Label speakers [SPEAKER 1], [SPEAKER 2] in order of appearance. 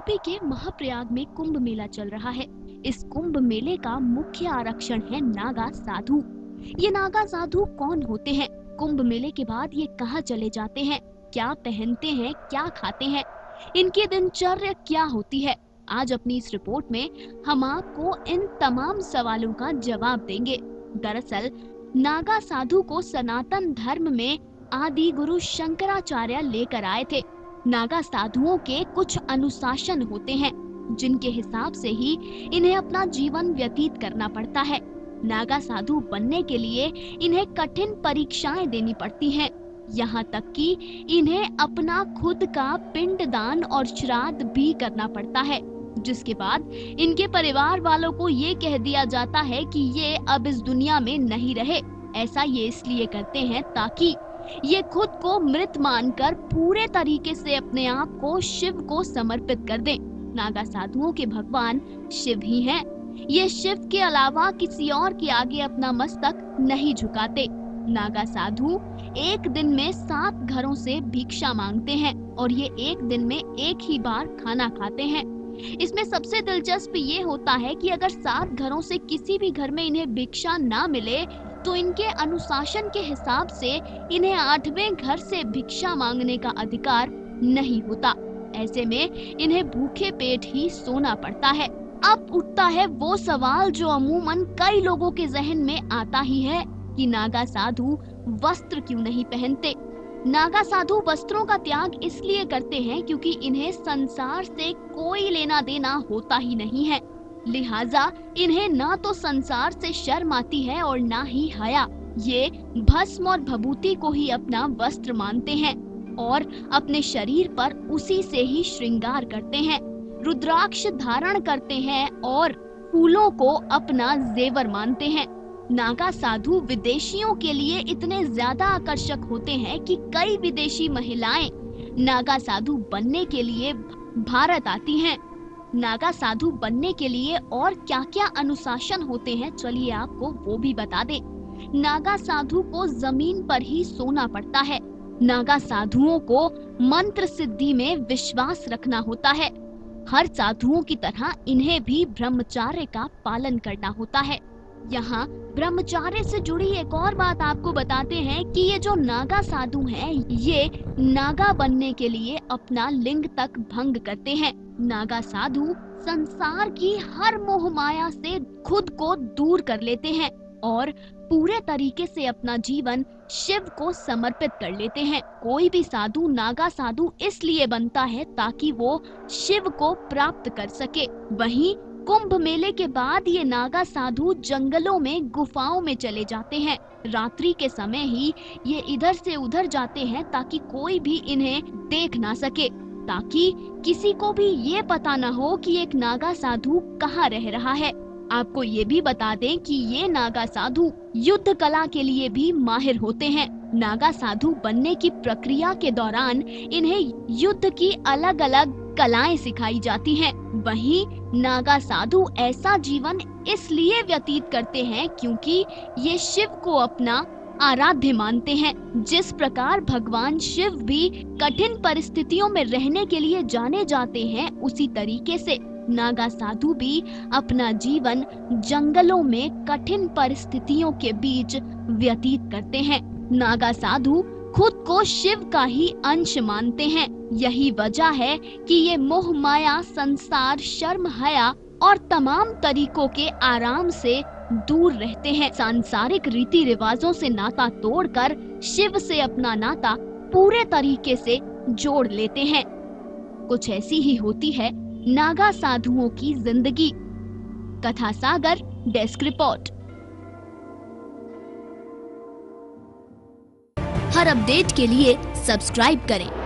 [SPEAKER 1] UP के महाप्रयाग में कुंभ मेला चल रहा है। इस कुंभ मेले का मुख्य आकर्षण है नागा साधु। ये नागा साधु कौन होते हैं? कुंभ मेले के बाद ये कहाँ चले जाते हैं? क्या पहनते हैं, क्या खाते हैं, इनकी दिनचर्या क्या होती है? आज अपनी इस रिपोर्ट में हम आपको इन तमाम सवालों का जवाब देंगे। दरअसल नागा साधु को सनातन धर्म में आदि गुरु शंकराचार्य लेकर आए थे। नागा साधुओं के कुछ अनुशासन होते हैं जिनके हिसाब से ही इन्हें अपना जीवन व्यतीत करना पड़ता है। नागा साधु बनने के लिए इन्हें कठिन परीक्षाएं देनी पड़ती हैं। यहाँ तक कि इन्हें अपना खुद का पिंडदान और श्राद्ध भी करना पड़ता है, जिसके बाद इनके परिवार वालों को ये कह दिया जाता है कि ये अब इस दुनिया में नहीं रहे। ऐसा ये इसलिए करते हैं ताकि ये खुद को मृत मानकर पूरे तरीके से अपने आप को शिव को समर्पित कर दें। नागा साधुओं के भगवान शिव ही हैं। ये शिव के अलावा किसी और के आगे अपना मस्तक नहीं झुकाते। नागा साधु एक दिन में 7 घरों से भिक्षा मांगते हैं और ये एक दिन में एक ही बार खाना खाते हैं। इसमें सबसे दिलचस्प ये होता है कि अगर 7 घरों से किसी भी घर में इन्हें भिक्षा ना मिले तो इनके अनुशासन के हिसाब से इन्हें 8वें घर से भिक्षा मांगने का अधिकार नहीं होता। ऐसे में इन्हें भूखे पेट ही सोना पड़ता है। अब उठता है वो सवाल जो अमूमन कई लोगों के जहन में आता ही है कि नागा साधु वस्त्र क्यों नहीं पहनते? नागा साधु वस्त्रों का त्याग इसलिए करते हैं क्योंकि इन्हें संसार से कोई लेना देना होता ही नहीं है। लिहाजा इन्हें ना तो संसार से शर्म आती है और ना ही हया। ये भस्म और भभूति को ही अपना वस्त्र मानते हैं और अपने शरीर पर उसी से ही श्रृंगार करते हैं। रुद्राक्ष धारण करते हैं और फूलों को अपना जेवर मानते हैं। नागा साधु विदेशियों के लिए इतने ज्यादा आकर्षक होते हैं कि कई विदेशी महिलाएं नागा साधु बनने के लिए भारत आती हैं। नागा साधु बनने के लिए और क्या-क्या अनुशासन होते हैं, चलिए आपको वो भी बता दें। नागा साधु को जमीन पर ही सोना पड़ता है। नागा साधुओं को मंत्र सिद्धि में विश्वास रखना होता है। हर साधुओं की तरह इन्हें भी ब्रह्मचर्य का पालन करना होता है। यहाँ ब्रह्मचर्य से जुड़ी एक और बात आपको बताते हैं कि ये जो नागा साधु हैं, ये नागा बनने के लिए अपना लिंग तक भंग करते हैं। नागा साधु संसार की हर मोह माया से खुद को दूर कर लेते हैं और पूरे तरीके से अपना जीवन शिव को समर्पित कर लेते हैं। कोई भी साधु नागा साधु इसलिए बनता है ताकि वो शिव को प्राप्त कर सके। वहीं कुंभ मेले के बाद ये नागा साधु जंगलों में गुफाओं में चले जाते हैं। रात्रि के समय ही ये इधर से उधर जाते हैं ताकि कोई भी इन्हें देख ना सके, ताकि किसी को भी ये पता न हो कि एक नागा साधु कहाँ रह रहा है। आपको ये भी बता दें कि ये नागा साधु युद्ध कला के लिए भी माहिर होते हैं। नागा साधु बनने की प्रक्रिया के दौरान इन्हें युद्ध की अलग अलग कलाएं सिखाई जाती हैं। वहीं नागा साधु ऐसा जीवन इसलिए व्यतीत करते हैं क्योंकि ये शिव को अपना आराध्य मानते हैं। जिस प्रकार भगवान शिव भी कठिन परिस्थितियों में रहने के लिए जाने जाते हैं, उसी तरीके से नागा साधु भी अपना जीवन जंगलों में कठिन परिस्थितियों के बीच व्यतीत करते हैं। नागा साधु खुद को शिव का ही अंश मानते हैं। यही वजह है कि ये मोह माया, संसार, शर्म, हया और तमाम तरीकों के आराम से दूर रहते हैं। सांसारिक रीति रिवाजों से नाता तोड़कर शिव से अपना नाता पूरे तरीके से जोड़ लेते हैं। कुछ ऐसी ही होती है नागा साधुओं की जिंदगी। कथा सागर डेस्क रिपोर्ट। हर अपडेट के लिए सब्सक्राइब करें